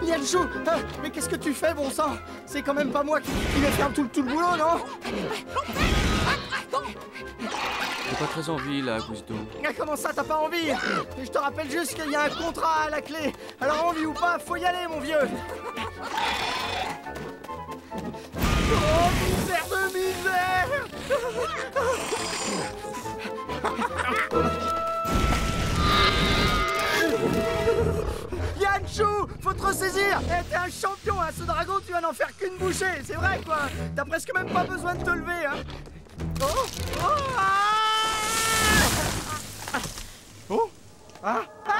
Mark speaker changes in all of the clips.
Speaker 1: Lianchou, mais qu'est-ce que tu fais, bon sang? C'est quand même pas moi qui vais faire tout le boulot, non?
Speaker 2: J'ai pas très envie là, Guisto.
Speaker 1: Comment ça, t'as pas envie? Je te rappelle juste qu'il y a un contrat à la clé. Alors envie ou pas, faut y aller, mon vieux. Oh, misère de misère! Lianchou, faut te ressaisir! T'es un champion, hein. Ce dragon, tu vas n'en faire qu'une bouchée, c'est vrai, quoi! T'as presque même pas besoin de te lever, hein! Oh! Oh! Ah! Oh! Ah! Ah!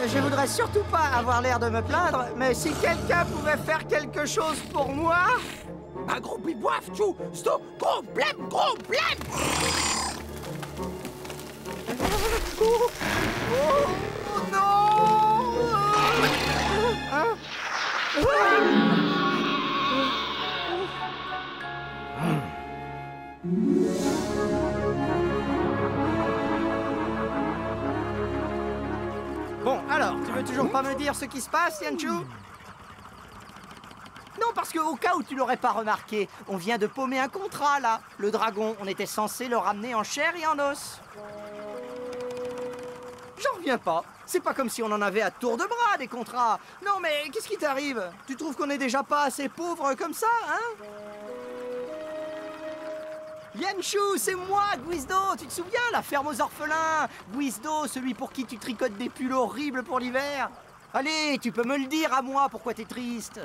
Speaker 1: Je voudrais surtout pas avoir l'air de me plaindre, mais si quelqu'un pouvait faire quelque chose pour moi...
Speaker 3: Un gros biboif, Chou! Stop! Gros blême! Gros blême!
Speaker 1: Oh, oh non! Hein? Bon, alors, tu veux toujours pas me dire ce qui se passe, Lianchou? Non, parce que au cas où tu l'aurais pas remarqué, on vient de paumer un contrat, là. Le dragon, on était censé le ramener en chair et en os. J'en reviens pas. C'est pas comme si on en avait à tour de bras, des contrats. Non, mais qu'est-ce qui t'arrive? Tu trouves qu'on est déjà pas assez pauvres comme ça, hein? Lianchou, c'est moi, Guisdo. Tu te souviens, la ferme aux orphelins? Guisdo, celui pour qui tu tricotes des pulls horribles pour l'hiver. Allez, tu peux me le dire à moi, pourquoi t'es triste?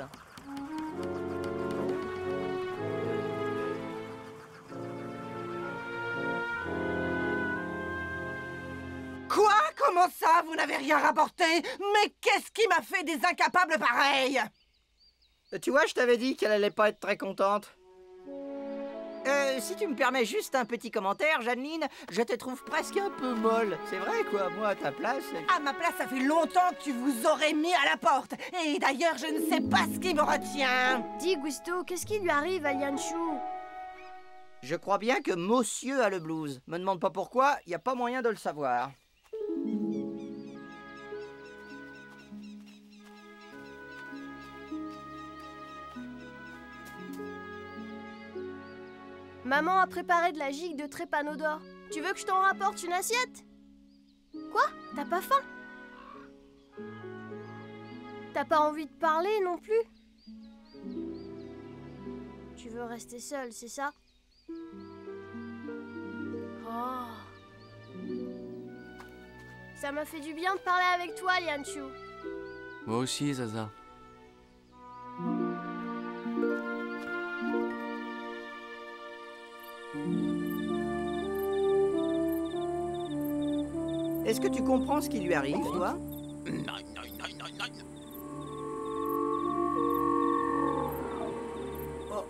Speaker 3: Quoi? Comment ça, vous n'avez rien rapporté? Mais qu'est-ce qui m'a fait des incapables pareils?
Speaker 1: Tu vois, je t'avais dit qu'elle allait pas être très contente. Si tu me permets juste un petit commentaire, Jeanneline, je te trouve presque un peu molle. C'est vrai, quoi, moi, à ta place...
Speaker 3: À ma place, ça fait longtemps que tu vous aurais mis à la porte. Et d'ailleurs, je ne sais pas ce qui me retient.
Speaker 4: Dis, Guisto, qu'est-ce qui lui arrive à Lianchou?
Speaker 1: Je crois bien que Monsieur a le blues. Me demande pas pourquoi, y a pas moyen de le savoir.
Speaker 4: Maman a préparé de la gigue de trépanodore. Tu veux que je t'en rapporte une assiette? Quoi? T'as pas faim? T'as pas envie de parler non plus? Tu veux rester seule, c'est ça? Oh. Ça m'a fait du bien de parler avec toi, Lianchou.
Speaker 2: Moi aussi, Zaza.
Speaker 1: Est-ce que tu comprends ce qui lui arrive, toi?
Speaker 3: Non, non, non, non, non.
Speaker 1: Oh.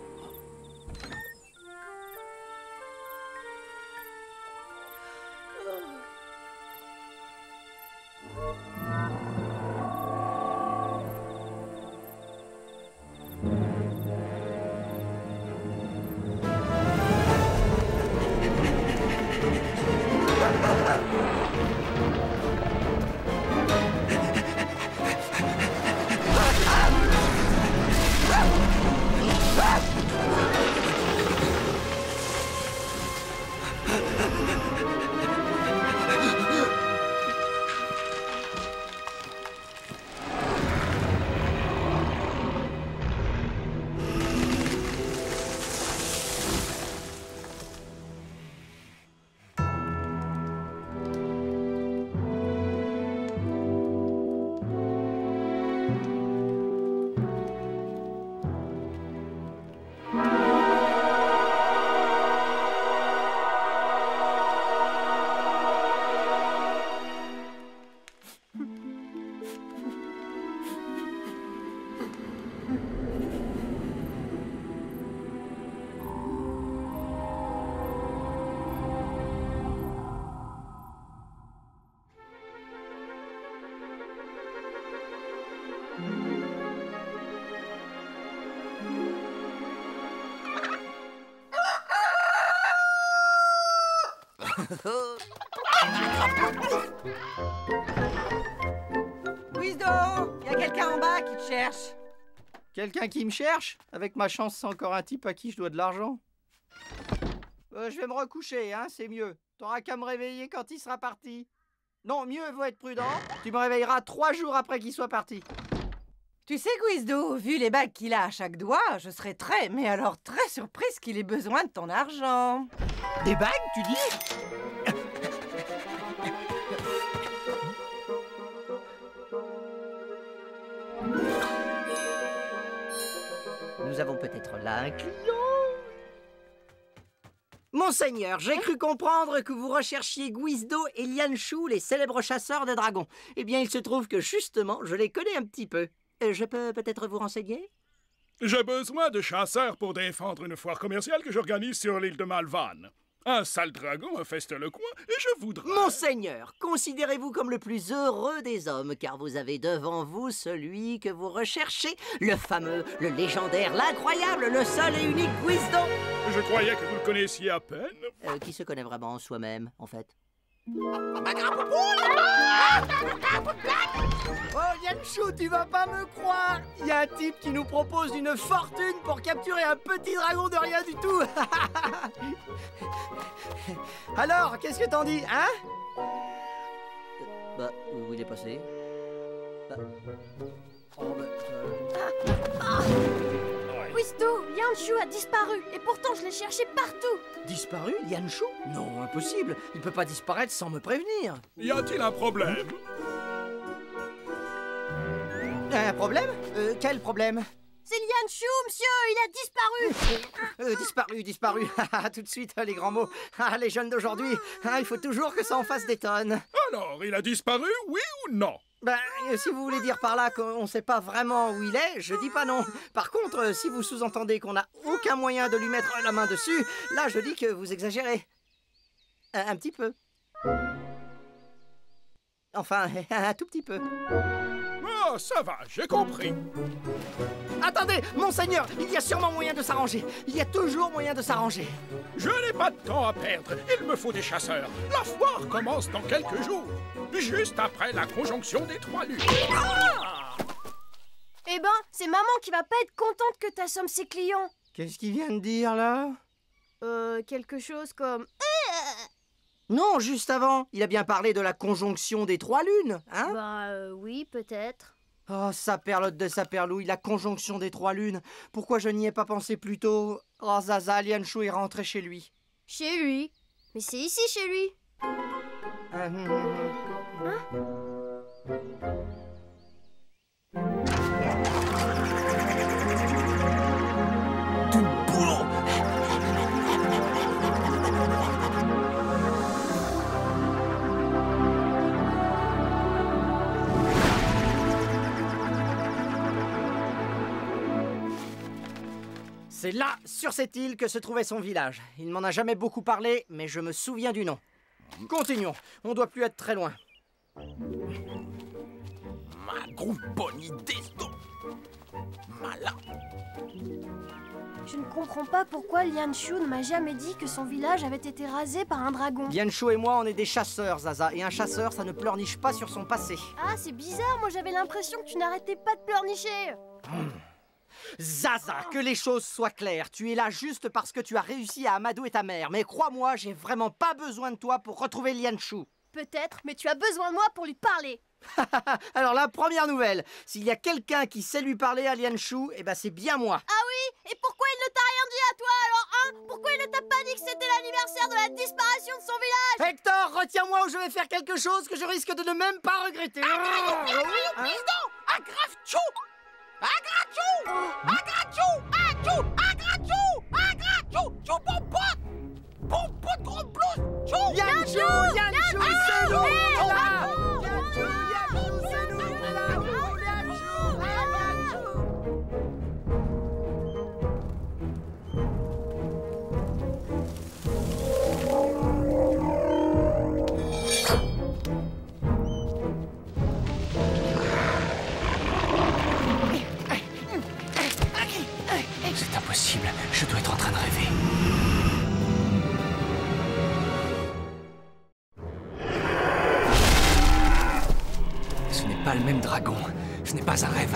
Speaker 3: Guizdo, y a quelqu'un en bas qui te cherche.
Speaker 1: Quelqu'un qui me cherche? Avec ma chance, c'est encore un type à qui je dois de l'argent. Je vais me recoucher, hein, c'est mieux. T'auras qu'à me réveiller quand il sera parti. Non, mieux vaut être prudent. Tu me réveilleras 3 jours après qu'il soit parti.
Speaker 3: Tu sais, Guizdo, vu les bagues qu'il a à chaque doigt, je serais très, mais alors très surprise qu'il ait besoin de ton argent.
Speaker 1: Des bagues, tu dis? Nous avons peut-être là un client. Monseigneur, j'ai cru comprendre que vous recherchiez Guizdo et Lianshu, les célèbres chasseurs de dragons. Eh bien, il se trouve que justement, je les connais un petit peu. Je peux peut-être vous renseigner?
Speaker 5: J'ai besoin de chasseurs pour défendre une foire commerciale que j'organise sur l'île de Malvan. Un sale dragon infeste le coin et je voudrais...
Speaker 1: Monseigneur, considérez-vous comme le plus heureux des hommes, car vous avez devant vous celui que vous recherchez, le fameux, le légendaire, l'incroyable, le seul et unique Guizdo.
Speaker 5: Je croyais que vous le connaissiez à peine.
Speaker 1: Qui se connaît vraiment en soi-même, en fait? Oh, Lianshu, tu vas pas me croire! Il y a un type qui nous propose une fortune pour capturer un petit dragon de rien du tout! Alors, qu'est-ce que t'en dis, hein? Où il est passé?
Speaker 4: Guizdo, Lianshu a disparu, et pourtant je l'ai cherché partout.
Speaker 1: Disparu, Lianshu? Non, impossible. Il peut pas disparaître sans me prévenir.
Speaker 5: Y a-t-il un problème?
Speaker 1: Un problème? Quel problème?
Speaker 4: C'est Lianshu, monsieur, il a disparu.
Speaker 1: Disparu. Tout de suite, les grands mots. Les jeunes d'aujourd'hui, il faut toujours que ça en fasse des tonnes.
Speaker 5: Alors, il a disparu, oui ou non?
Speaker 1: Si vous voulez dire par là qu'on sait pas vraiment où il est, je dis pas non. Par contre, si vous sous-entendez qu'on n'a aucun moyen de lui mettre la main dessus, là, je dis que vous exagérez. Un petit peu. Enfin, un tout petit peu.
Speaker 5: Oh, ça va, j'ai compris.
Speaker 1: Attendez, monseigneur, il y a sûrement moyen de s'arranger. Il y a toujours moyen de s'arranger.
Speaker 5: Je n'ai pas de temps à perdre. Il me faut des chasseurs. La foire commence dans quelques jours. Juste après la conjonction des 3 lunes.
Speaker 4: Eh ben, c'est maman qui va pas être contente que t'assommes ses clients.
Speaker 1: Qu'est-ce qu'il vient de dire, là?
Speaker 4: Quelque chose comme...
Speaker 1: Non, juste avant, il a bien parlé de la conjonction des 3 lunes, hein?
Speaker 4: Oui, peut-être.
Speaker 1: Oh, saperlotte de saperlouille, la conjonction des 3 lunes. Pourquoi je n'y ai pas pensé plus tôt? Oh, Zaza, Lianshu est rentré chez lui.
Speaker 4: Chez lui? Mais c'est ici, chez lui.
Speaker 1: Du boulot. C'est là, sur cette île, que se trouvait son village. Il ne m'en a jamais beaucoup parlé, mais je me souviens du nom. Continuons, on doit plus être très loin.
Speaker 6: Ma grosse bonne idée, malin.
Speaker 4: Je ne comprends pas pourquoi Lianshu ne m'a jamais dit que son village avait été rasé par un dragon.
Speaker 1: Lianshu et moi, on est des chasseurs, Zaza. Et un chasseur, ça ne pleurniche pas sur son passé.
Speaker 4: Ah, c'est bizarre, moi j'avais l'impression que tu n'arrêtais pas de pleurnicher.
Speaker 1: Zaza, que les choses soient claires. Tu es là juste parce que tu as réussi à amadouer ta mère. Mais crois-moi, j'ai vraiment pas besoin de toi pour retrouver Lianshu.
Speaker 4: Peut-être, mais tu as besoin de moi pour lui parler.
Speaker 1: Alors la première nouvelle, s'il y a quelqu'un qui sait lui parler à Lianshu, eh ben c'est bien moi.
Speaker 4: Ah oui? Et pourquoi il ne t'a rien dit à toi alors, hein? Pourquoi il ne t'a pas dit que c'était l'anniversaire de la disparition de son village?
Speaker 1: Hector, retiens-moi ou je vais faire quelque chose que je risque de ne même pas regretter. Lianshu, c'est nous.
Speaker 6: C'est impossible, je dois être en train de rêver.
Speaker 2: même dragon. Ce n'est pas un rêve.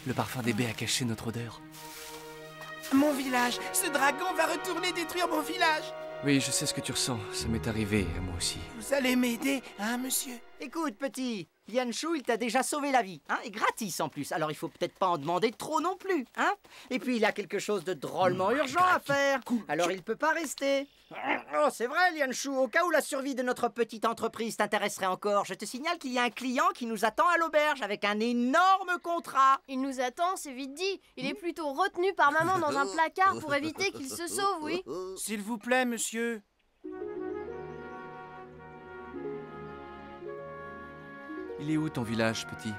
Speaker 2: Le parfum des baies a caché notre odeur.
Speaker 7: Mon village! Ce dragon va retourner détruire mon village!
Speaker 2: Oui, je sais ce que tu ressens. Ça m'est arrivé, à moi aussi.
Speaker 7: Vous allez m'aider, hein, monsieur?
Speaker 1: Écoute, petit, Lianshu, il t'a déjà sauvé la vie, hein, et gratis en plus. Alors il faut peut-être pas en demander trop non plus, hein. Et puis il a quelque chose de drôlement urgent à faire. Alors il peut pas rester. Oh, c'est vrai, Lianshu, au cas où la survie de notre petite entreprise t'intéresserait encore, je te signale qu'il y a un client qui nous attend à l'auberge avec un énorme contrat.
Speaker 4: Il nous attend, c'est vite dit. Il est plutôt retenu par maman dans un placard pour éviter qu'il se sauve, oui.
Speaker 7: S'il vous plaît, monsieur.
Speaker 2: Il est où ton village, petit?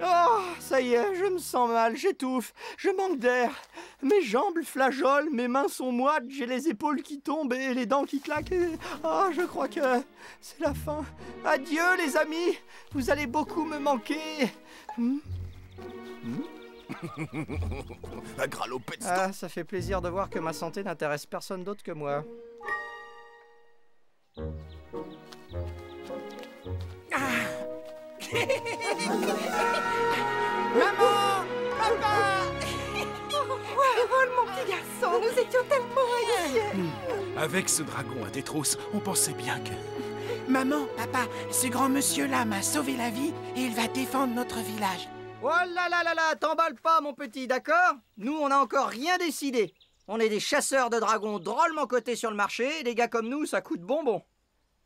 Speaker 1: Oh, ça y est, je me sens mal, j'étouffe, je manque d'air. Mes jambes flageolent, mes mains sont moites, j'ai les épaules qui tombent et les dents qui claquent. Ah, je crois que c'est la fin. Adieu, les amis, vous allez beaucoup me manquer. Ah, ça fait plaisir de voir que ma santé n'intéresse personne d'autre que moi.
Speaker 7: Maman! Papa!
Speaker 3: Oh, mon petit garçon, nous étions tellement inquiets.
Speaker 5: Avec ce dragon à Tétros, on pensait bien que...
Speaker 7: Maman, papa, ce grand monsieur-là m'a sauvé la vie et il va défendre notre village.
Speaker 1: Oh là là là là, t'emballes pas, mon petit, d'accord? Nous, on n'a encore rien décidé. On est des chasseurs de dragons drôlement cotés sur le marché, et des gars comme nous, ça coûte bonbon.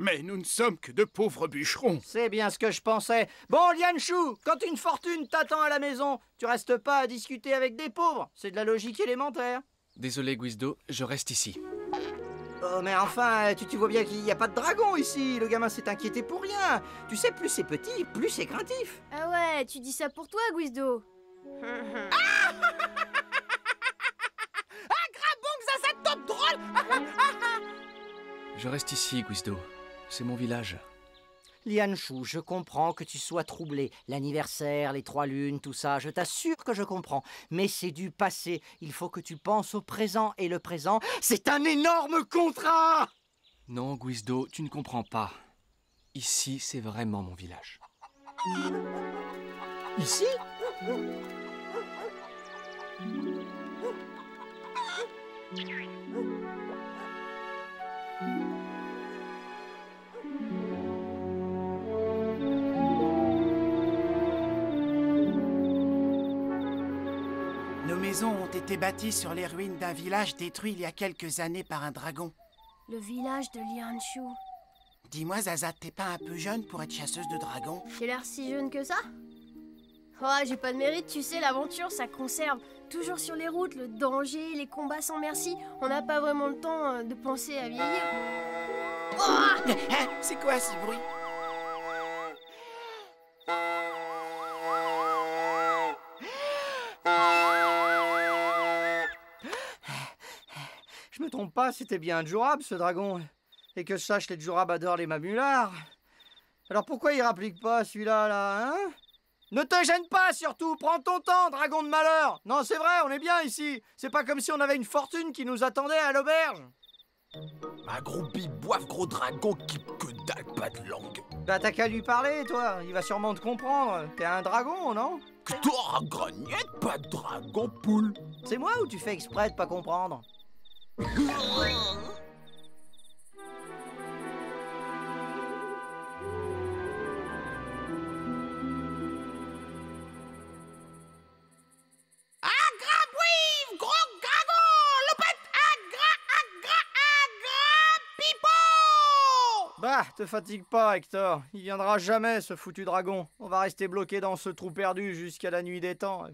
Speaker 5: Mais nous ne sommes que de pauvres bûcherons.
Speaker 1: C'est bien ce que je pensais. Bon, Lianshu, quand une fortune t'attend à la maison, tu restes pas à discuter avec des pauvres. C'est de la logique élémentaire.
Speaker 2: Désolé, Guizdo, je reste ici.
Speaker 1: Oh, mais enfin, tu vois bien qu'il n'y a pas de dragon ici. Le gamin s'est inquiété pour rien. Tu sais, plus c'est petit, plus c'est craintif.
Speaker 4: Ah ouais, tu dis ça pour toi, Guizdo.
Speaker 2: Je reste ici, Guizdo. C'est mon village.
Speaker 1: Lianshu, je comprends que tu sois troublé. L'anniversaire, les 3 lunes, tout ça, je t'assure que je comprends. Mais c'est du passé. Il faut que tu penses au présent. Et le présent, c'est un énorme contrat!
Speaker 2: Non, Guizdo, tu ne comprends pas. Ici, c'est vraiment mon village.
Speaker 1: Ici?
Speaker 7: Nos maisons ont été bâties sur les ruines d'un village détruit il y a quelques années par un dragon.
Speaker 4: Le village de Lianshu.
Speaker 7: Dis-moi, Zaza, t'es pas un peu jeune pour être chasseuse de dragons?
Speaker 4: J'ai l'air si jeune que ça? Oh, j'ai pas de mérite, tu sais, l'aventure, ça conserve. Toujours sur les routes, le danger, les combats sans merci. On n'a pas vraiment le temps de penser à vieillir. Oh!
Speaker 7: C'est quoi ce bruit?
Speaker 1: Je me trompe pas, c'était bien un Djurab, ce dragon. Et que je sache, les Djurab adorent les mamulards. Alors pourquoi il rapplique pas celui-là, là, hein? Ne te gêne pas, surtout. Prends ton temps, dragon de malheur. Non, c'est vrai, on est bien ici. C'est pas comme si on avait une fortune qui nous attendait à l'auberge.
Speaker 6: Un gros biboif, gros dragon qui que dalle, pas de langue.
Speaker 1: Bah t'as qu'à lui parler, toi. Il va sûrement te comprendre. T'es un dragon, non?
Speaker 6: Que toi, grognette, pas de dragon, poule.
Speaker 1: C'est moi ou tu fais exprès de pas comprendre? Bah, te fatigue pas, Hector. Il viendra jamais, ce foutu dragon. On va rester bloqué dans ce trou perdu jusqu'à la nuit des temps.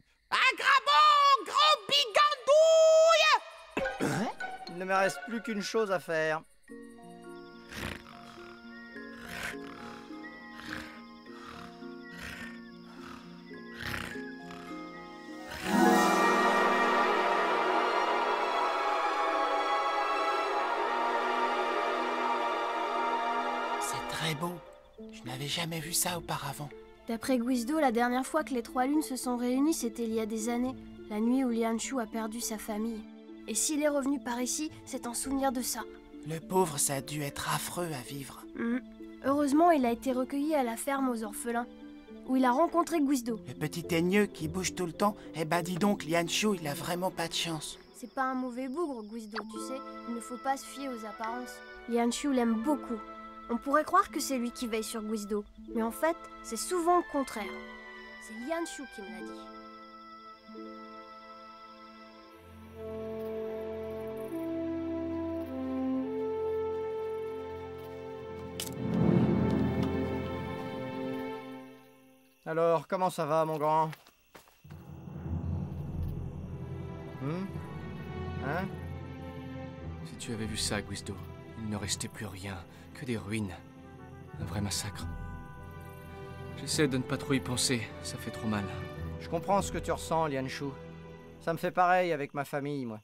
Speaker 1: Il ne me reste plus qu'une chose à faire.
Speaker 7: très beau. Je n'avais jamais vu ça auparavant.
Speaker 4: D'après Guizdo, la dernière fois que les trois lunes se sont réunies, c'était il y a des années, la nuit où Lianshu a perdu sa famille. Et s'il est revenu par ici, c'est en souvenir de ça.
Speaker 7: Le pauvre, ça a dû être affreux à vivre.
Speaker 4: Heureusement, il a été recueilli à la ferme aux orphelins, où il a rencontré Guizdo.
Speaker 7: Le petit teigneux qui bouge tout le temps, eh ben dis donc, Lianshu, il a vraiment pas de chance.
Speaker 4: C'est pas un mauvais bougre, Guizdo, tu sais. Il ne faut pas se fier aux apparences. Lianshu l'aime beaucoup. On pourrait croire que c'est lui qui veille sur Guizdo, mais en fait, c'est souvent le contraire. C'est Lianshu qui me l'a dit.
Speaker 1: Alors, comment ça va, mon grand? Hein?
Speaker 2: Si tu avais vu ça, Guizdo, il ne restait plus rien, que des ruines. Un vrai massacre. J'essaie de ne pas trop y penser, ça fait trop mal.
Speaker 1: Je comprends ce que tu ressens, Lianshu. Ça me fait pareil avec ma famille, moi.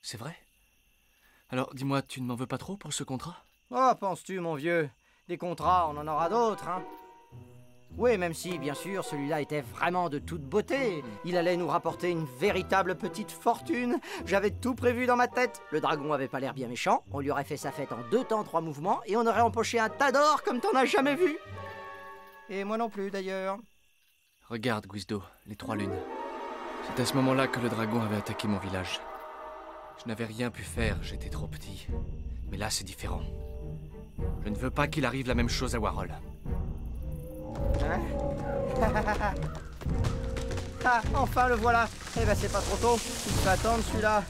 Speaker 2: C'est vrai? Alors, dis-moi, tu ne m'en veux pas trop pour ce contrat?
Speaker 1: Oh, penses-tu, mon vieux? Des contrats, on en aura d'autres, hein? Oui, même si, bien sûr, celui-là était vraiment de toute beauté. Il allait nous rapporter une véritable petite fortune. J'avais tout prévu dans ma tête. Le dragon avait pas l'air bien méchant. On lui aurait fait sa fête en 2 temps, 3 mouvements, et on aurait empoché un tas d'or comme t'en as jamais vu. Et moi non plus, d'ailleurs.
Speaker 2: Regarde, Guizdo, les 3 lunes. C'est à ce moment-là que le dragon avait attaqué mon village. Je n'avais rien pu faire, j'étais trop petit. Mais là, c'est différent. Je ne veux pas qu'il arrive la même chose à Warhol.
Speaker 1: Hein? Ah, enfin le voilà. Eh ben c'est pas trop tôt. Il peut attendre celui-là.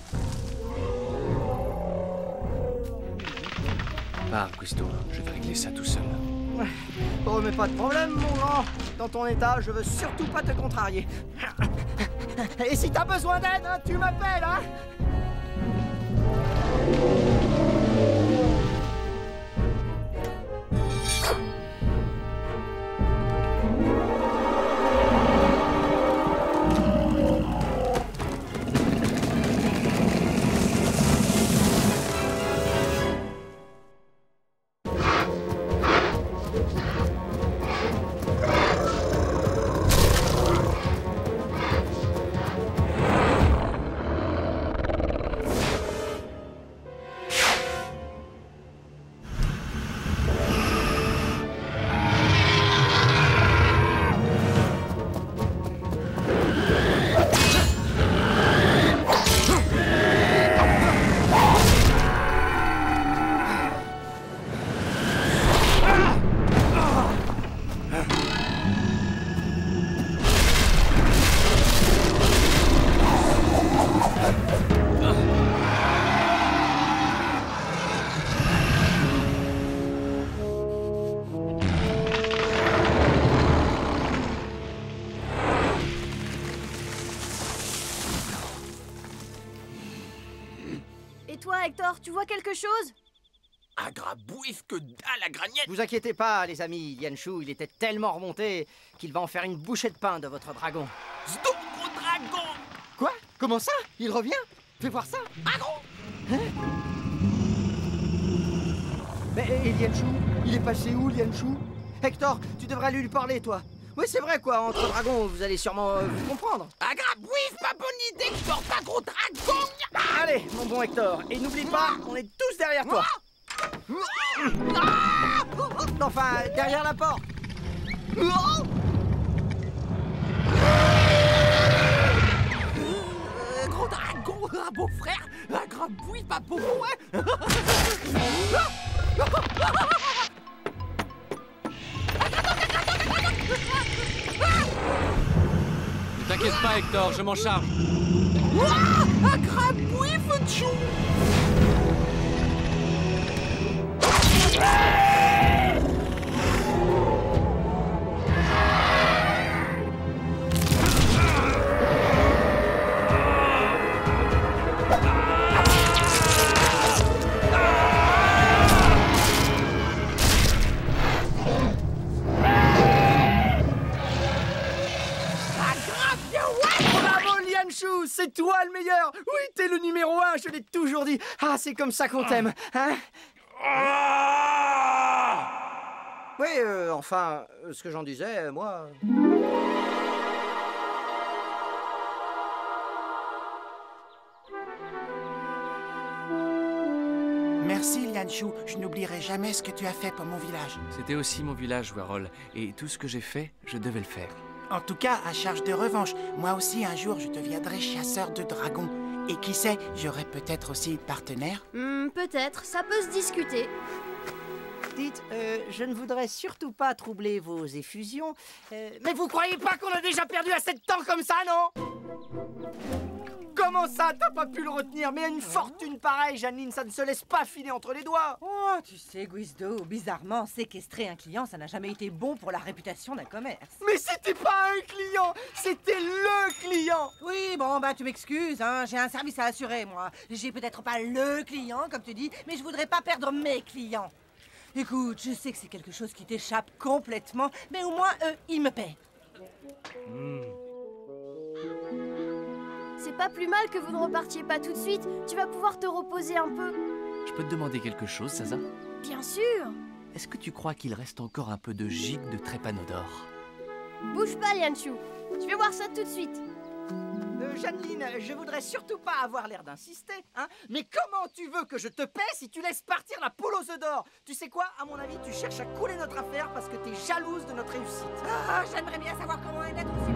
Speaker 2: Pars, Guizdo, je vais régler ça tout seul.
Speaker 1: Oh mais pas de problème, mon grand. Dans ton état, je veux surtout pas te contrarier. Et si t'as besoin d'aide, hein, tu m'appelles, hein?
Speaker 4: Et toi, Hector, tu vois quelque chose?
Speaker 6: Un grabouif que dalle la gragnette.
Speaker 1: Vous inquiétez pas, les amis. Lianshu, il était tellement remonté qu'il va en faire une bouchée de pain de votre dragon.
Speaker 6: Stop, gros dragon.
Speaker 1: Quoi? Comment ça? Il revient? Fais voir ça.
Speaker 6: Ah, gros.
Speaker 1: Hein? Mais et Lianshu? Il est passé où, Lianshu? Hector, tu devrais lui parler, toi. Oui, c'est vrai, quoi. Entre dragons, vous allez sûrement vous comprendre.
Speaker 6: Un grabouif, pas bonne idée que je sorte un gros dragon.
Speaker 1: Allez, mon bon Hector. Et n'oublie pas, on est tous derrière toi. Enfin, derrière la porte.
Speaker 6: Gros dragon, un beau frère, un grabouif, pas pour moi.
Speaker 2: Ne t'inquiète pas, Hector, je m'en charge.
Speaker 6: Un grabouif, tchou.
Speaker 1: C'est toi le meilleur! Oui, t'es le numéro 1, je l'ai toujours dit! Ah, c'est comme ça qu'on t'aime, hein? Oui, enfin, ce que j'en disais, moi...
Speaker 7: Merci, Lianshu. Je n'oublierai jamais ce que tu as fait pour mon village.
Speaker 2: C'était aussi mon village, Warhol, et tout ce que j'ai fait, je devais le faire.
Speaker 7: En tout cas, à charge de revanche, moi aussi, un jour, je deviendrai chasseur de dragons. Et qui sait, j'aurai peut-être aussi une partenaire.
Speaker 4: Peut-être, ça peut se discuter.
Speaker 1: Dites, je ne voudrais surtout pas troubler vos effusions, mais vous croyez pas qu'on a déjà perdu assez de temps comme ça, non? Comment ça, t'as pas pu le retenir? Mais une fortune pareille, Janine, ça ne se laisse pas filer entre les doigts.
Speaker 3: Oh, tu sais, Guizdo, bizarrement, séquestrer un client, ça n'a jamais été bon pour la réputation d'un commerce.
Speaker 1: Mais c'était pas un client, c'était le client.
Speaker 3: Oui, bon, bah tu m'excuses, hein, j'ai un service à assurer, moi. J'ai peut-être pas le client, comme tu dis, mais je voudrais pas perdre mes clients. Écoute, je sais que c'est quelque chose qui t'échappe complètement, mais au moins, eux, ils me paient.
Speaker 4: C'est pas plus mal que vous ne repartiez pas tout de suite. Tu vas pouvoir te reposer un peu.
Speaker 2: Je peux te demander quelque chose, Zaza?
Speaker 4: Bien sûr.
Speaker 2: Est-ce que tu crois qu'il reste encore un peu de gigue de Trépanodore?
Speaker 4: Bouge pas, Lianshu. Je vais voir ça tout de suite.
Speaker 1: Janine, je voudrais surtout pas avoir l'air d'insister, hein, mais comment tu veux que je te paie si tu laisses partir la poule aux œufs d'or? Tu sais quoi, à mon avis, tu cherches à couler notre affaire parce que t'es jalouse de notre réussite.
Speaker 3: Ah, j'aimerais bien savoir comment elle est aussi